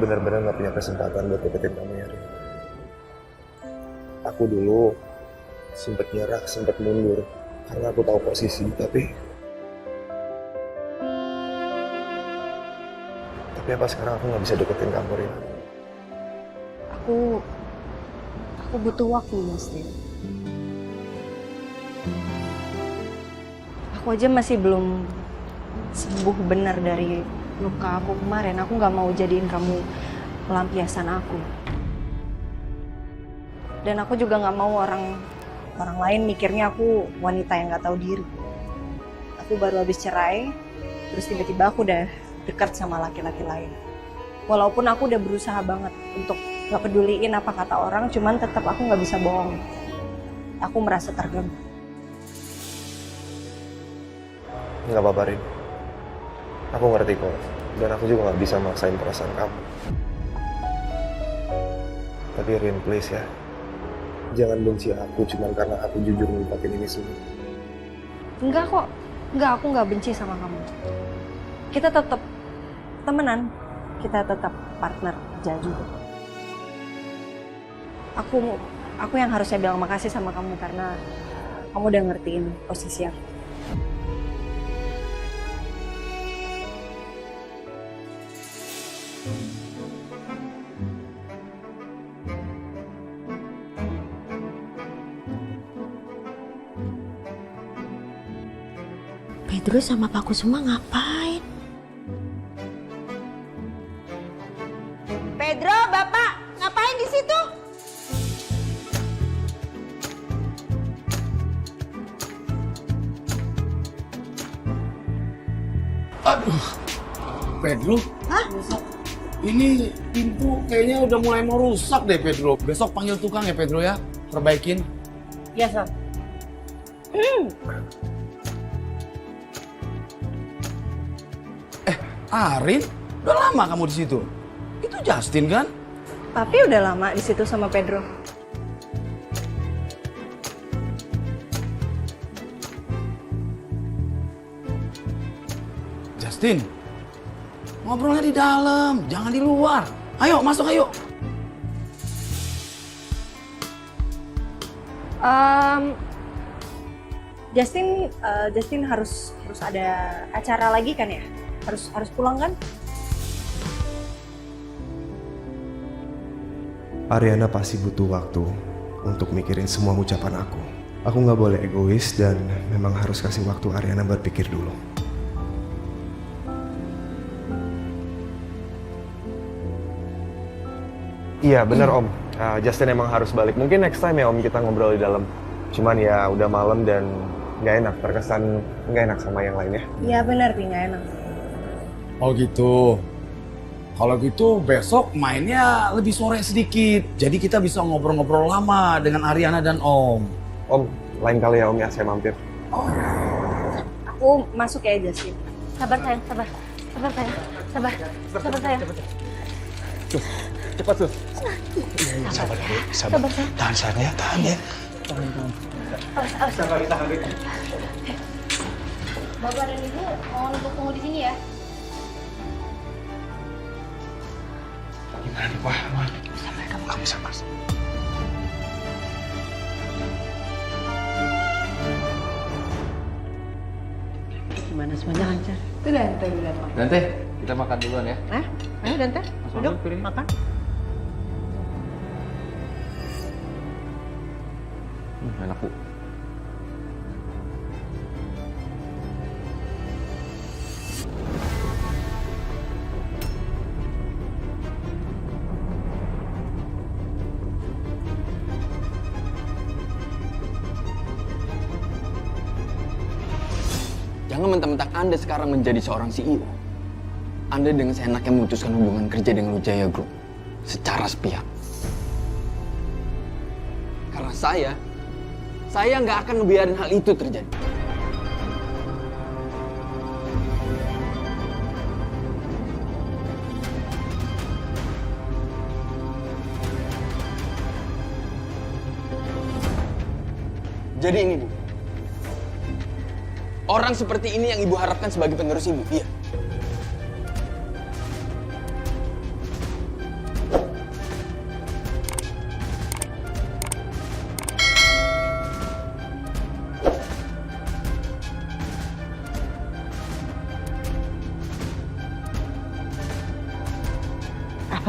benar-benar gak punya kesempatan buat deketin kamu ya, Rin. Aku dulu sempet nyerah, sempet mundur karena aku tahu posisi, tapi apa sekarang aku nggak bisa deketin kamu, Rin? Aku butuh waktu, Justin. Aku aja masih belum sembuh benar dari luka aku kemarin. Aku nggak mau jadiin kamu pelampiasan aku. Dan aku juga nggak mau orang lain mikirnya aku wanita yang nggak tahu diri. Aku baru habis cerai, terus tiba-tiba aku udah dekat sama laki-laki lain. Walaupun aku udah berusaha banget untuk nggak peduliin apa kata orang, cuman tetap aku nggak bisa bohong. Aku merasa terganggu. Nggak apa-apa, Rin. Aku ngerti kok. Dan aku juga nggak bisa maksain perasaan kamu. Tapi Rin, please ya. Jangan benci aku cuma karena aku jujur ngelupain ini semua. Enggak kok. Enggak, aku nggak benci sama kamu. Kita tetap temenan. Kita tetap partner kerja juga. Aku yang harusnya bilang makasih sama kamu karena kamu udah ngertiin posisi aku. Pedro sama Pak Kusuma ngapain? Pedro, Bapak, ngapain di situ? Aduh, Pedro? Hah? Ini pintu kayaknya udah mulai mau rusak deh, Pedro. Besok panggil tukang ya, Pedro ya, perbaikin. Ya, Sob. Arin, udah lama kamu di situ. Itu Justin kan? Tapi udah lama di situ sama Pedro. Justin, ngobrolnya di dalam, jangan di luar. Ayo, masuk ayo. Justin harus ada acara lagi kan ya? Harus pulang kan? Ariana pasti butuh waktu untuk mikirin semua ucapan aku. Aku nggak boleh egois dan memang harus kasih waktu Ariana berpikir dulu. Iya bener Om, Justin emang harus balik. Mungkin next time ya Om kita ngobrol di dalam. Cuman ya udah malam dan nggak enak, terkesan nggak enak sama yang lainnya. Iya benar, nggak enak. Oh gitu. Kalau gitu besok mainnya lebih sore sedikit. Jadi kita bisa ngobrol-ngobrol lama dengan Ariana dan Om. Om, lain kali ya Om ya, saya mampir. Oh. Aku masuk ya Justin. Sabar sayang, sabar. Sabar sayang, sabar. Sabar sayang. Cepat tuh. Sabar ya, sabar. Tahan sayang ya, tahan ya. Sabar, tahan dulu. Bapak dan Ibu mohon untuk tunggu di sini ya. Gimana nih, Wah? Sabar, kamu sabar. Gimana semuanya lancar? Itu Dante udah datang. Dante, kita makan duluan ya. Ayo Dante, Masuk duduk, dulu, piring. makan. Enak Bu. Jangan mentang-mentang Anda sekarang menjadi seorang CEO. Anda dengan seenaknya memutuskan hubungan kerja dengan Wijaya Group secara sepihak. Karena saya nggak akan ngebiarin hal itu terjadi. Jadi ini Bu, orang seperti ini yang Ibu harapkan sebagai penerus Ibu, iya?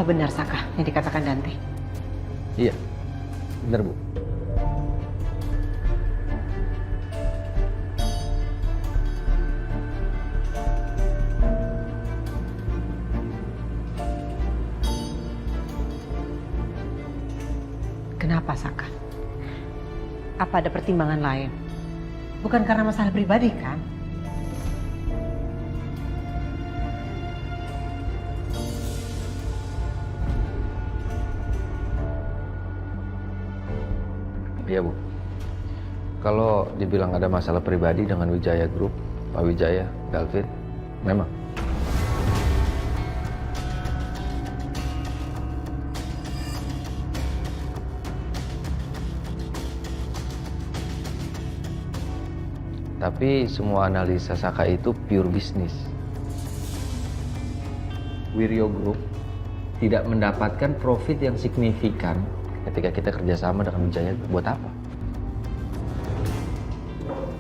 Apa benar Saka yang dikatakan Dante? Iya, bener Bu. Kenapa Saka? Apa ada pertimbangan lain? Bukan karena masalah pribadi kan? Iya Bu. Kalau dibilang ada masalah pribadi dengan Wijaya Group, Pak Wijaya, Galvin, memang. Tapi semua analisa Saka itu pure bisnis. Wiryo Group tidak mendapatkan profit yang signifikan ketika kita kerjasama dengan Wijaya Group. Buat apa?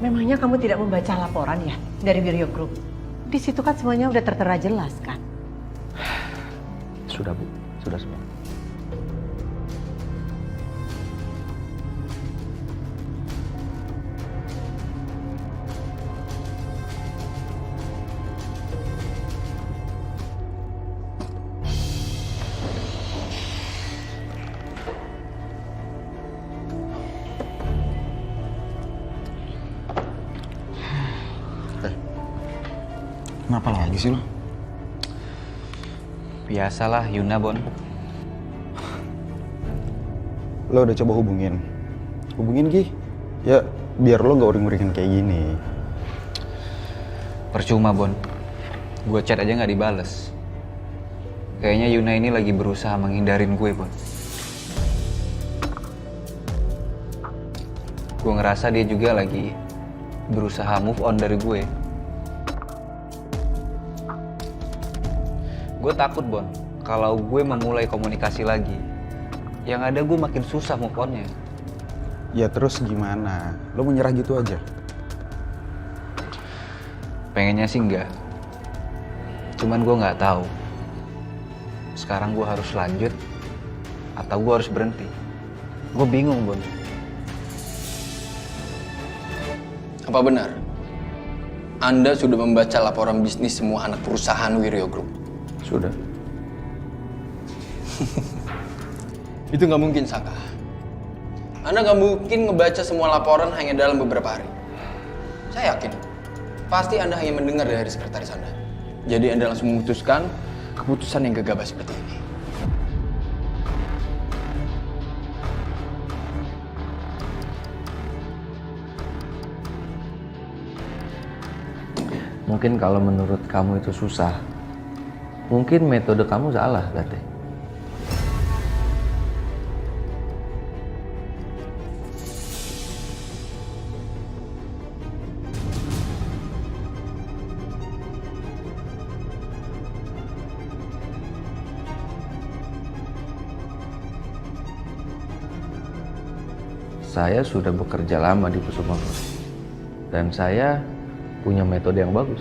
Memangnya kamu tidak membaca laporan ya dari Wiryo Group? Di situ kan semuanya udah tertera jelas kan? Sudah Bu, sudah semua. Kenapa lagi sih lo? Biasalah Yuna, Bon. Lo udah coba hubungin? Hubungin Gi. Ya, biar lo gak uring-uringin kayak gini. Percuma, Bon. Gue chat aja nggak dibales. Kayaknya Yuna ini lagi berusaha menghindarin gue, Bon. Gue ngerasa dia juga lagi berusaha move on dari gue. Gue takut, Bon, kalau gue memulai komunikasi lagi, yang ada gue makin susah move on-nya. Ya terus gimana? Lo menyerah gitu aja? Pengennya sih enggak. Cuman gue nggak tahu. Sekarang gue harus lanjut atau gue harus berhenti. Gue bingung, Bon. Apa benar? Anda sudah membaca laporan bisnis semua anak perusahaan Wiryo Group? Sudah. Itu nggak mungkin, Saka. Anda nggak mungkin ngebaca semua laporan hanya dalam beberapa hari. Saya yakin, pasti Anda hanya mendengar dari sekretaris Anda. Jadi Anda langsung memutuskan keputusan yang gegabah seperti ini. Mungkin kalau menurut kamu itu susah, mungkin metode kamu salah, Dante. Saya sudah bekerja lama di Kusuma Group dan saya punya metode yang bagus.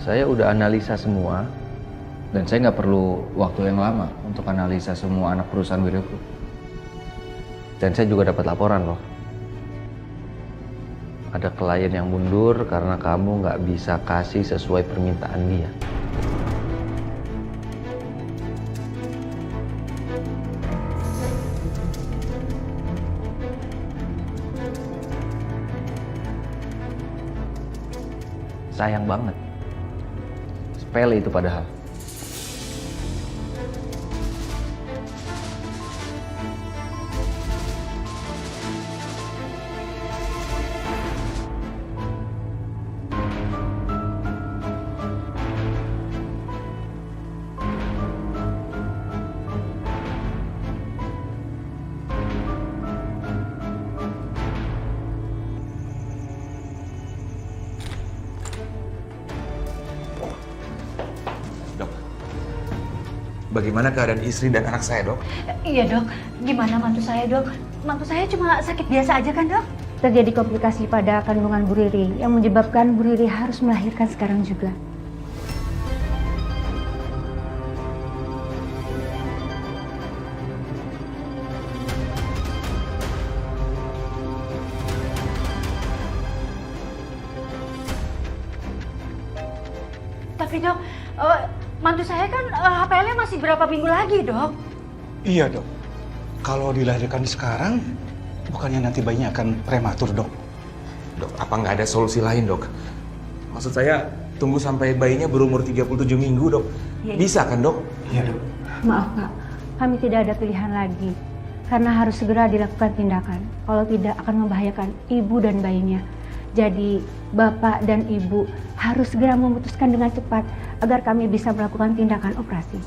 Saya udah analisa semua dan saya nggak perlu waktu yang lama untuk analisa semua anak perusahaan Wiryo Group. Dan saya juga dapat laporan loh. Ada klien yang mundur karena kamu nggak bisa kasih sesuai permintaan dia. Sayang banget. Sepele itu padahal. Bagaimana keadaan istri dan anak saya, Dok? Iya dok, gimana mantu saya dok? Mantu saya cuma sakit biasa aja kan dok? Terjadi komplikasi pada kandungan Bu Riri yang menyebabkan Bu Riri harus melahirkan sekarang juga. Tapi dok, mantu saya kan HPL-nya masih berapa minggu lagi dok? Iya dok. Kalau dilahirkan sekarang, bukannya nanti bayinya akan prematur dok? Dok, apa nggak ada solusi lain dok? Maksud saya, tunggu sampai bayinya berumur 37 minggu dok. Iya. Bisa kan dok? Iya dok. Maaf Pak, kami tidak ada pilihan lagi. Karena harus segera dilakukan tindakan. Kalau tidak akan membahayakan ibu dan bayinya. Jadi Bapak dan Ibu harus segera memutuskan dengan cepat agar kami bisa melakukan tindakan operasi.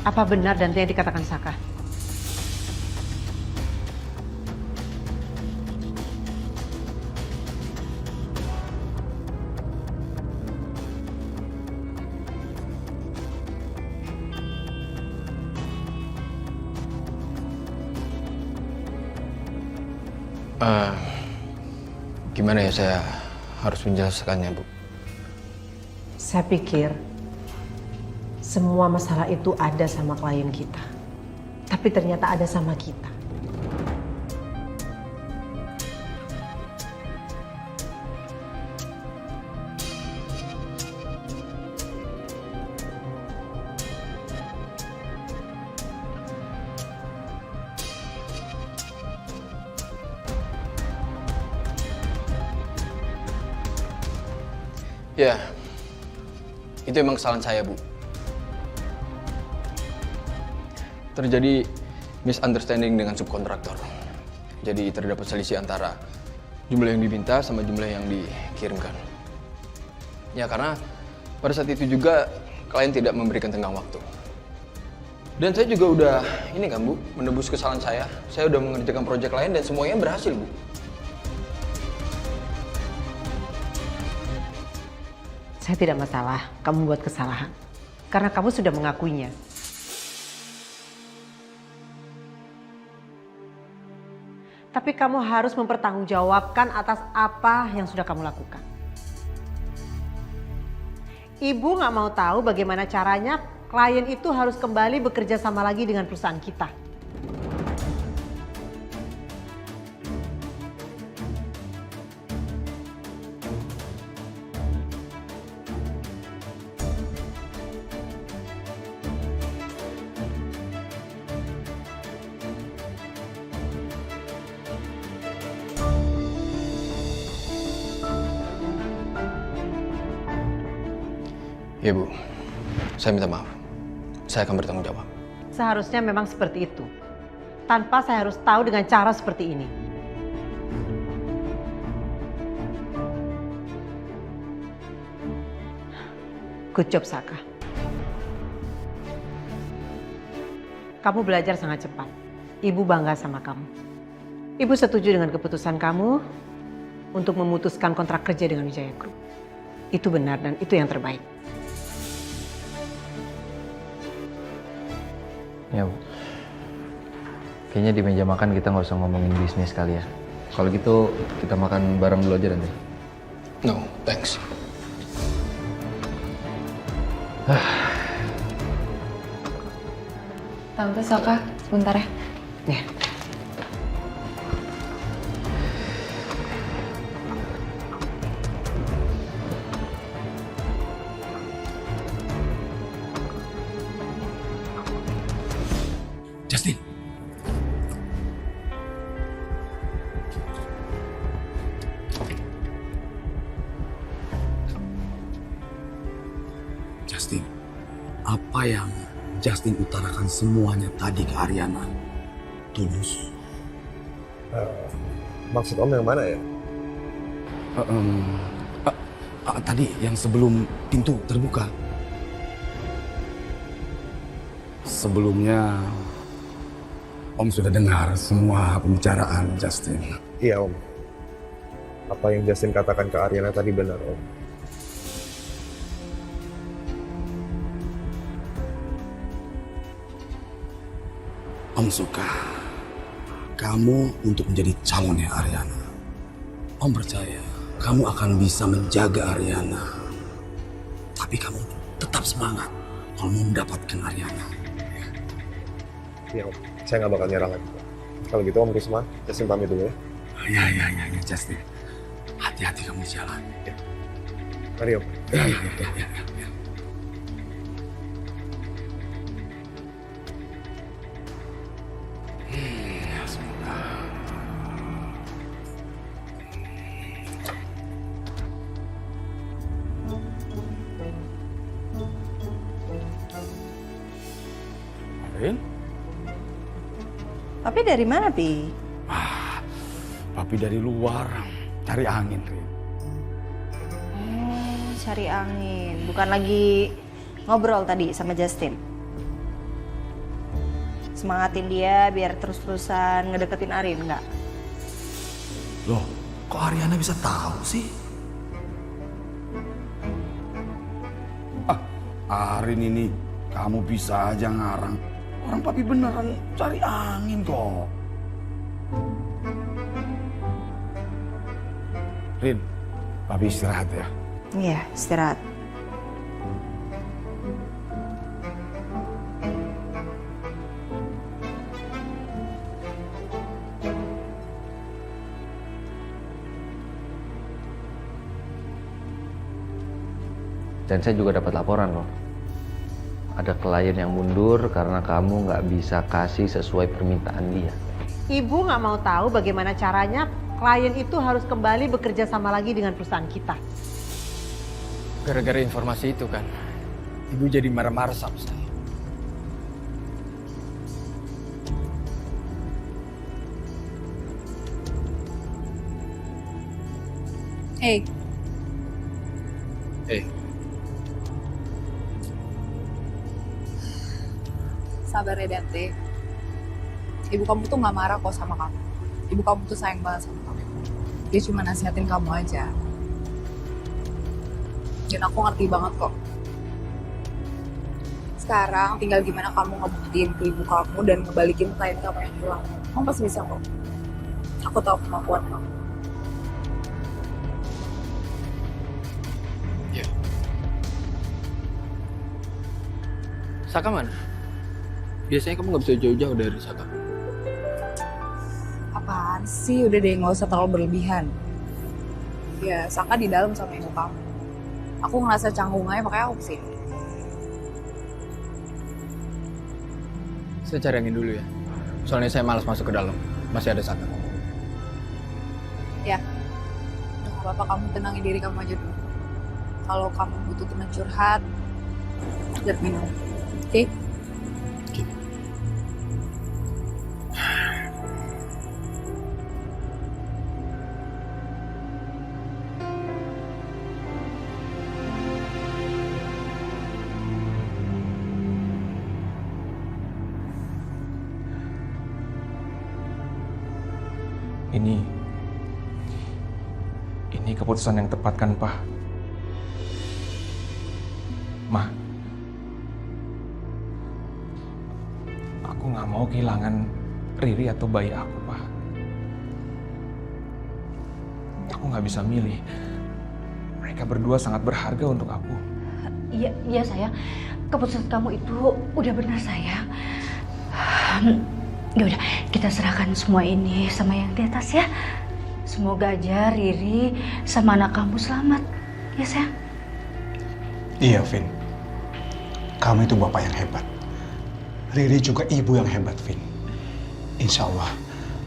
Apa benar dan yang dikatakan Saka? Gimana ya saya harus menjelaskannya, Bu? Saya pikir semua masalah itu ada sama klien kita. Tapi ternyata ada sama kita. Ya, itu emang kesalahan saya, Bu. Terjadi misunderstanding dengan subkontraktor. Jadi terdapat selisih antara jumlah yang diminta sama jumlah yang dikirimkan. Ya karena pada saat itu juga klien tidak memberikan tenggang waktu. Dan saya juga udah ini kan Bu, menebus kesalahan saya. Saya udah mengerjakan proyek lain dan semuanya berhasil, Bu. Saya tidak masalah kamu buat kesalahan. Karena kamu sudah mengakuinya. Tapi kamu harus mempertanggungjawabkan atas apa yang sudah kamu lakukan. Ibu nggak mau tahu bagaimana caranya klien itu harus kembali bekerja sama lagi dengan perusahaan kita. Ya Bu, saya minta maaf. Saya akan bertanggung jawab. Seharusnya memang seperti itu. Tanpa saya harus tahu dengan cara seperti ini. Good job, Saka. Kamu belajar sangat cepat. Ibu bangga sama kamu. Ibu setuju dengan keputusan kamu untuk memutuskan kontrak kerja dengan Wijaya Group. Itu benar dan itu yang terbaik. Ya Bu, kayaknya di meja makan kita nggak usah ngomongin bisnis kali ya. Kalau gitu kita makan bareng dulu aja nanti. No, thanks. Tante Saka, sebentar ya. Ya. Justin. Justin, apa yang Justin utarakan semuanya tadi ke Ariana? Tulus. Maksud Om yang mana ya? Tadi yang sebelum pintu terbuka. Sebelumnya Om sudah dengar semua pembicaraan Justin. Iya Om. Apa yang Justin katakan ke Ariana tadi benar Om. Om suka kamu untuk menjadi calonnya Ariana. Om percaya kamu akan bisa menjaga Ariana. Tapi kamu tetap semangat kalau mau mendapatkan Ariana. Iya Om, saya nggak bakal nyerah lagi. Kalau gitu Om Risma, Justin pamit dulu ya. Ya, Justin. Hati-hati kamu di jalan. Ya. Mari Om. Ya. Semoga. Rin? Tapi dari mana, Pi? Papi dari luar, cari angin, Rin. Cari angin. Bukan lagi ngobrol tadi sama Justin. Semangatin dia biar terus-terusan ngedeketin Arin, enggak? Loh, kok Ariana bisa tahu sih? Arin ini, kamu bisa aja ngarang. Orang papi beneran cari angin kok. Rin, papi istirahat ya. Iya, istirahat. Dan saya juga dapat laporan loh. Ada klien yang mundur karena kamu nggak bisa kasih sesuai permintaan dia. Ibu nggak mau tahu bagaimana caranya klien itu harus kembali bekerja sama lagi dengan perusahaan kita. Gara-gara informasi itu kan, Ibu jadi marah-marah sama saya. Hey, sabar ya Dante. Ibu kamu tuh gak marah kok sama kamu. Ibu kamu tuh sayang banget sama kamu. Dia cuma nasihatin kamu aja. Dan aku ngerti banget kok. Sekarang tinggal gimana kamu ngebuktiin ke ibu kamu dan ngebalikin klien kamu yang hilang. Kamu pasti bisa kok. Aku tahu kemampuan kamu. Iya. Saka mana? Biasanya kamu gak bisa jauh-jauh dari Saka. Apaan sih? Udah deh, gak usah terlalu berlebihan. Ya, Saka di dalam sama ibu kamu. Aku ngerasa canggung aja, makanya aku kesini. Saya cari angin dulu ya. Soalnya saya malas masuk ke dalam. Masih ada Saka. Ya, gak apa-apa, kamu tenangin diri kamu aja dulu. Kalau kamu butuh teman curhat, let me know. Oke? Ini keputusan yang tepat kan, Pak? Ma, aku nggak mau kehilangan Riri atau bayi aku, Pak. Aku nggak bisa milih. Mereka berdua sangat berharga untuk aku. Iya sayang, keputusan kamu itu udah benar sayang. Ya udah, kita serahkan semua ini sama yang di atas ya. Semoga aja Riri sama anak kamu selamat, ya sayang. Iya, Vin. Kamu itu bapak yang hebat. Riri juga ibu yang hebat, Vin. Insya Allah,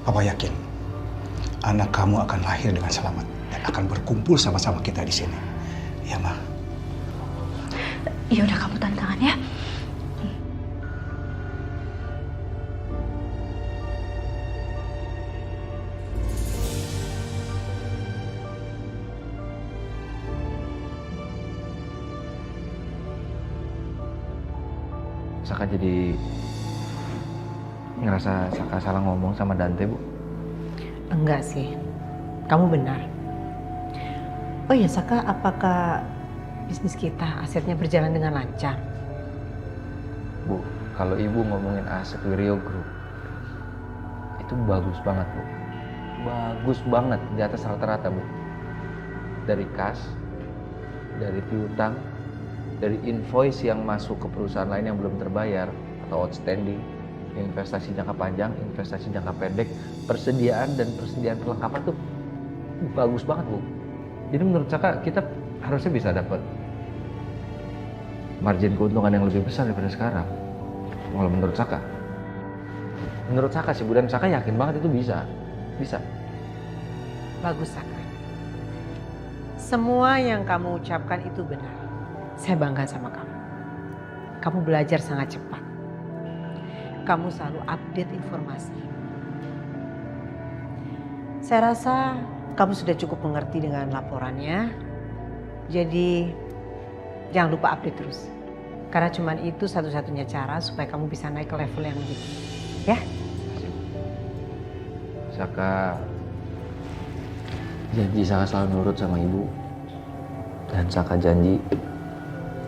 Papa yakin anak kamu akan lahir dengan selamat dan akan berkumpul sama-sama kita di sini. Ya, Ma. Ya udah, kamu tahan tangan ya. Saka jadi ngerasa Saka salah ngomong sama Dante, Bu? Enggak sih, kamu benar. Oh ya Saka, apakah bisnis kita asetnya berjalan dengan lancar? Bu, kalau Ibu ngomongin aset Wirio Group, itu bagus banget, Bu. bagus banget, di atas rata-rata, Bu. Dari kas, dari piutang, dari invoice yang masuk ke perusahaan lain yang belum terbayar atau outstanding, investasi jangka panjang, investasi jangka pendek, persediaan dan persediaan perlengkapan tuh bagus banget, Bu. Jadi menurut Saka kita harusnya bisa dapat margin keuntungan yang lebih besar daripada sekarang. Kalau menurut Saka. Menurut Saka sih, Bu, dan Saka yakin banget itu bisa. Bisa. Bagus, Saka. Semua yang kamu ucapkan itu benar. Saya bangga sama kamu. Kamu belajar sangat cepat. Kamu selalu update informasi. Saya rasa kamu sudah cukup mengerti dengan laporannya. Jadi jangan lupa update terus. Karena cuma itu satu-satunya cara supaya kamu bisa naik ke level yang lebih tinggi. Ya? Saka janji Saka selalu nurut sama Ibu. Dan Saka janji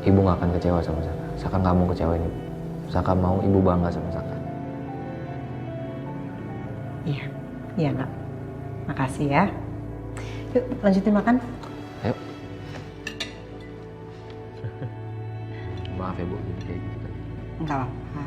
Ibu gak akan kecewa sama Saka. Saka gak mau kecewain Ibu. Saka mau Ibu bangga sama Saka. Iya, iya Nak. Makasih ya. Yuk lanjutin makan. Ayo. Maaf ya Bu, jadi kayak gitu. Enggak apa-apa.